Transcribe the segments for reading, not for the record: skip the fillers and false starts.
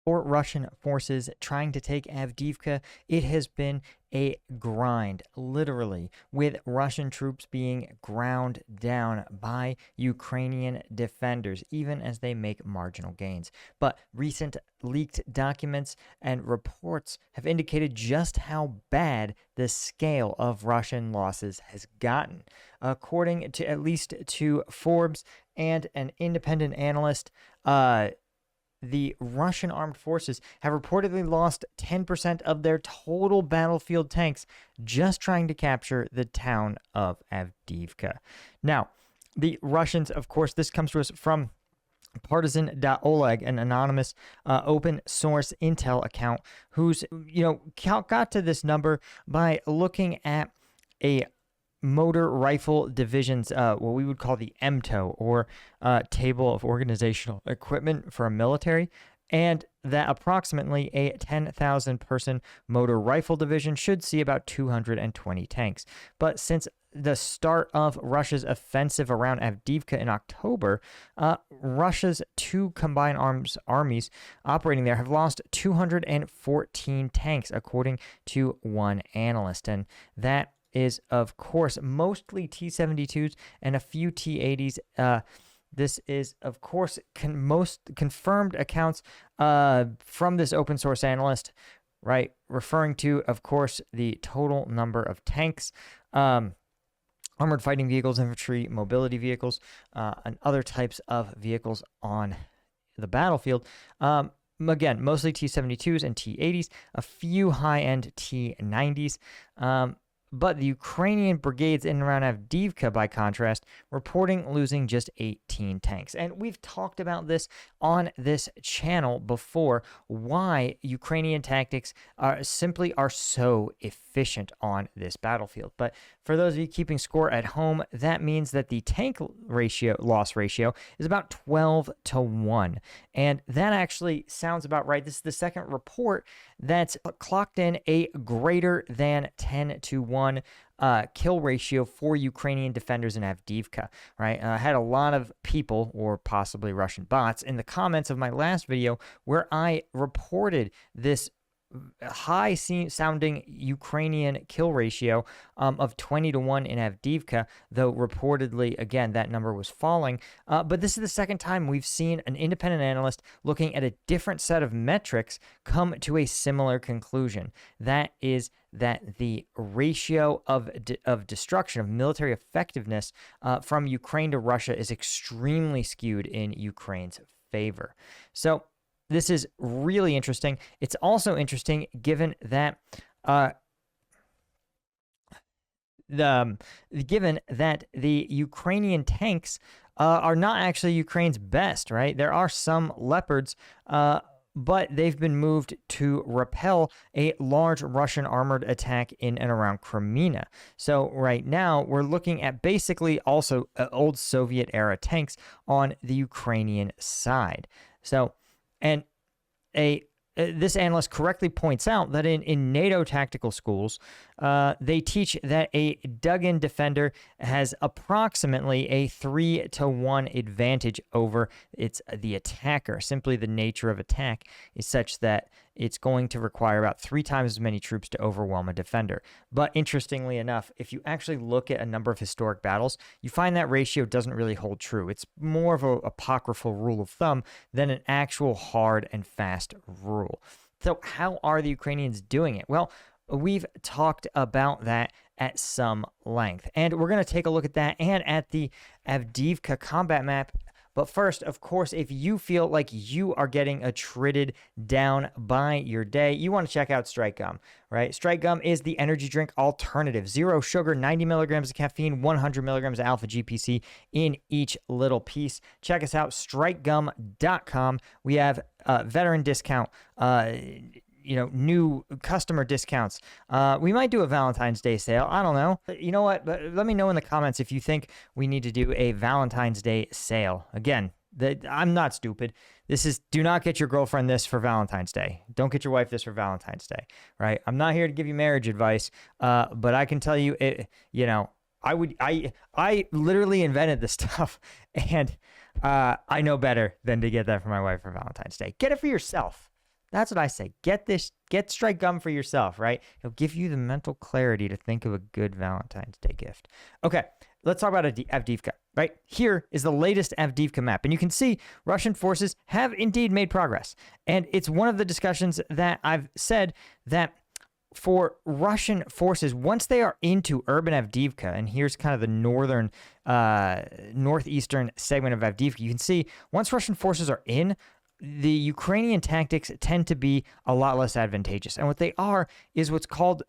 For Russian forces trying to take Avdiivka, it has been a grind, literally, with Russian troops being ground down by Ukrainian defenders, even as they make marginal gains. But recent leaked documents and reports have indicated just how bad the scale of Russian losses has gotten. According to at least to Forbes and an independent analyst, the Russian armed forces have reportedly lost 10% of their total battlefield tanks just trying to capture the town of Avdiivka. Now, the Russians, of course, this comes to us from partisan.oleg, an anonymous open source intel account who's, got to this number by looking at a motor rifle division's what we would call the MTO, or table of organizational equipment for a military, and that approximately a 10,000 person motor rifle division should see about 220 tanks. But since the start of Russia's offensive around Avdiivka in October, Russia's two combined armies operating there have lost 214 tanks, according to one analyst. And that is, of course, mostly T-72s and a few T-80s. This is, of course, most confirmed accounts from this open source analyst, right? Referring to, of course, the total number of tanks, armored fighting vehicles, infantry, mobility vehicles, and other types of vehicles on the battlefield. Again, mostly T-72s and T-80s, a few high-end T-90s. But the Ukrainian brigades in and around Avdiivka, by contrast, reporting losing just 18 tanks. And we've talked about this on this channel before, why Ukrainian tactics are so efficient on this battlefield. But for those of you keeping score at home, that means that the tank loss ratio is about 12-1. And that actually sounds about right. This is the second report that's clocked in a greater than 10-1 kill ratio for Ukrainian defenders in Avdiivka, right? I had a lot of people, or possibly Russian bots, in the comments of my last video where I reported this high-sounding Ukrainian kill ratio of 20-1 in Avdiivka, though reportedly, again, that number was falling. But this is the second time we've seen an independent analyst looking at a different set of metrics come to a similar conclusion. That is that the ratio of destruction, of military effectiveness from Ukraine to Russia is extremely skewed in Ukraine's favor. So this is really interesting. It's also interesting given that the Ukrainian tanks are not actually Ukraine's best, right? There are some Leopards, but they've been moved to repel a large Russian armored attack in and around Crimea. So right now, we're looking at basically also old Soviet-era tanks on the Ukrainian side. So, and this analyst correctly points out that in NATO tactical schools, they teach that a dug-in defender has approximately a 3-1 advantage over the attacker. Simply the nature of attack is such that it's going to require about 3 times as many troops to overwhelm a defender. But interestingly enough, if you actually look at a number of historic battles, you find that ratio doesn't really hold true. It's more of an apocryphal rule of thumb than an actual hard and fast rule. So how are the Ukrainians doing it? Well, we've talked about that at some length, and we're going to take a look at that and at the Avdiivka combat map. But first, of course, if you feel like you are getting attrited down by your day, you want to check out Strike Gum, right? Strike Gum is the energy drink alternative. 0 sugar, 90 milligrams of caffeine, 100 milligrams of alpha GPC in each little piece. Check us out, strikegum.com. We have veteran discount, new customer discounts. We might do a Valentine's Day sale. I don't know. You know what? But let me know in the comments if you think we need to do a Valentine's Day sale. Again, I'm not stupid. This is, do not get your girlfriend this for Valentine's Day. Don't get your wife this for Valentine's Day, right? I'm not here to give you marriage advice, but I can tell you, I literally invented this stuff, and I know better than to get that for my wife for Valentine's Day. Get it for yourself. That's what I say. Get strike gum for yourself, right? It'll give you the mental clarity to think of a good Valentine's Day gift. Okay, let's talk about Avdiivka, right? Here is the latest Avdiivka map, and you can see Russian forces have indeed made progress. And it's one of the discussions that I've said that for Russian forces, once they are into urban Avdiivka, and here's kind of the northeastern segment of Avdiivka, you can see once Russian forces are in, the Ukrainian tactics tend to be a lot less advantageous. And what they are is what's called,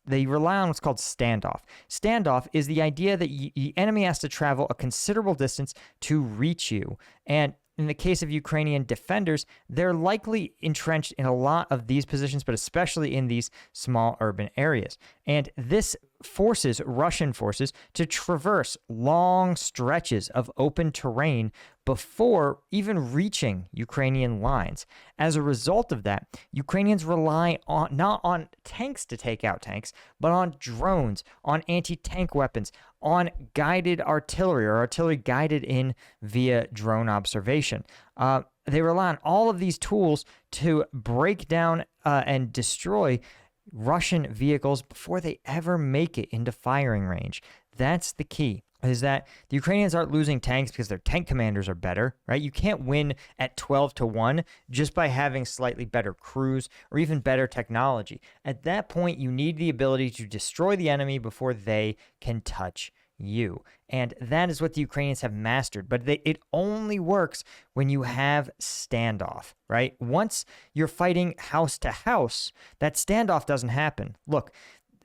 they rely on what's called standoff. Standoff is the idea that the enemy has to travel a considerable distance to reach you. And in the case of Ukrainian defenders, they're likely entrenched in a lot of these positions, but especially in these small urban areas. And this forces Russian forces to traverse long stretches of open terrain before even reaching Ukrainian lines. As a result of that, Ukrainians rely on not on tanks to take out tanks, but on drones, on anti-tank weapons, on guided artillery or artillery guided in via drone observation. They rely on all of these tools to break down and destroy Russian vehicles before they ever make it into firing range. That's the key, is that the Ukrainians aren't losing tanks because their tank commanders are better, right? You can't win at 12-1 just by having slightly better crews or even better technology. At that point, you need the ability to destroy the enemy before they can touch you. And that is what the Ukrainians have mastered. But it only works when you have standoff, right? Once you're fighting house to house, that standoff doesn't happen. Look,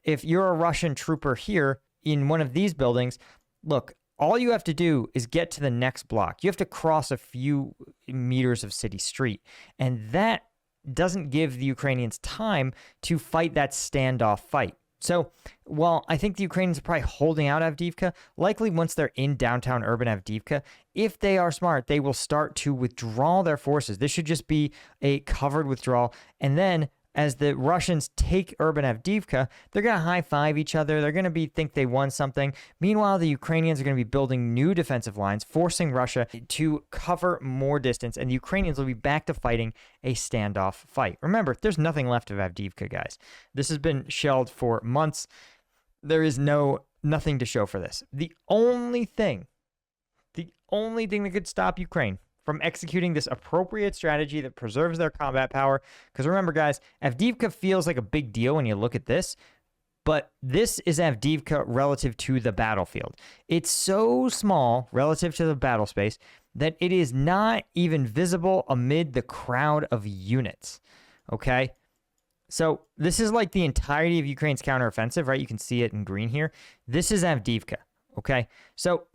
if you're a Russian trooper here in one of these buildings, look, all you have to do is get to the next block. You have to cross a few meters of city street. And that doesn't give the Ukrainians time to fight that standoff fight. So while I think the Ukrainians are probably holding out Avdiivka, likely once they're in downtown urban Avdiivka, if they are smart, they will start to withdraw their forces. This should just be a covered withdrawal. And then as the Russians take urban Avdiivka, they're going to high-five each other. They're going to think they won something. Meanwhile, the Ukrainians are going to be building new defensive lines, forcing Russia to cover more distance, and the Ukrainians will be back to fighting a standoff fight. Remember, there's nothing left of Avdiivka, guys. This has been shelled for months. There is nothing to show for this. The only thing that could stop Ukraine from executing this appropriate strategy that preserves their combat power. Because remember, guys, Avdiivka feels like a big deal when you look at this, but this is Avdiivka relative to the battlefield. It's so small relative to the battle space that it is not even visible amid the crowd of units, okay? So this is like the entirety of Ukraine's counteroffensive, right? You can see it in green here. This is Avdiivka, okay? So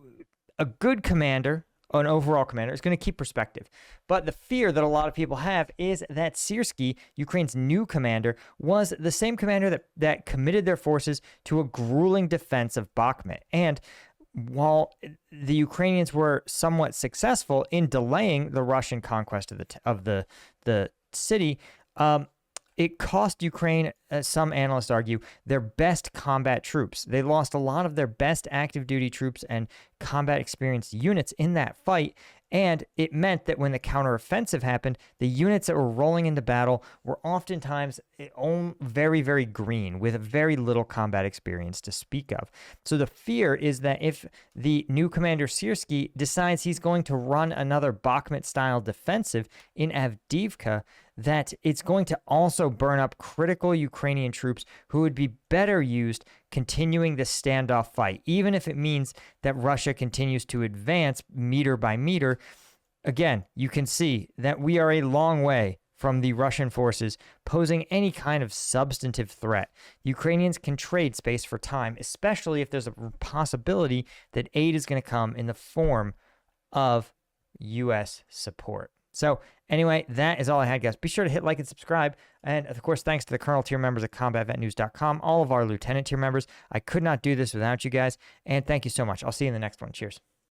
a good commander, an overall commander, is going to keep perspective. But the fear that a lot of people have is that Syrskyi, Ukraine's new commander, was the same commander that committed their forces to a grueling defense of Bakhmut. And while the Ukrainians were somewhat successful in delaying the Russian conquest of the city, it cost Ukraine, as some analysts argue, their best combat troops. They lost a lot of their best active duty troops and combat experienced units in that fight. And it meant that when the counteroffensive happened, the units that were rolling into battle were oftentimes very, very green with very little combat experience to speak of. So the fear is that if the new commander Syrskyi decides he's going to run another Bakhmut-style defensive in Avdiivka, that it's going to also burn up critical Ukrainian troops who would be better used continuing the standoff fight, even if it means that Russia continues to advance meter by meter. Again, you can see that we are a long way from the Russian forces posing any kind of substantive threat. Ukrainians can trade space for time, especially if there's a possibility that aid is going to come in the form of U.S. support. So anyway, that is all I had, guys. Be sure to hit like and subscribe. And of course, thanks to the Colonel tier members at combatvetnews.com, all of our Lieutenant tier members. I could not do this without you guys. And thank you so much. I'll see you in the next one. Cheers.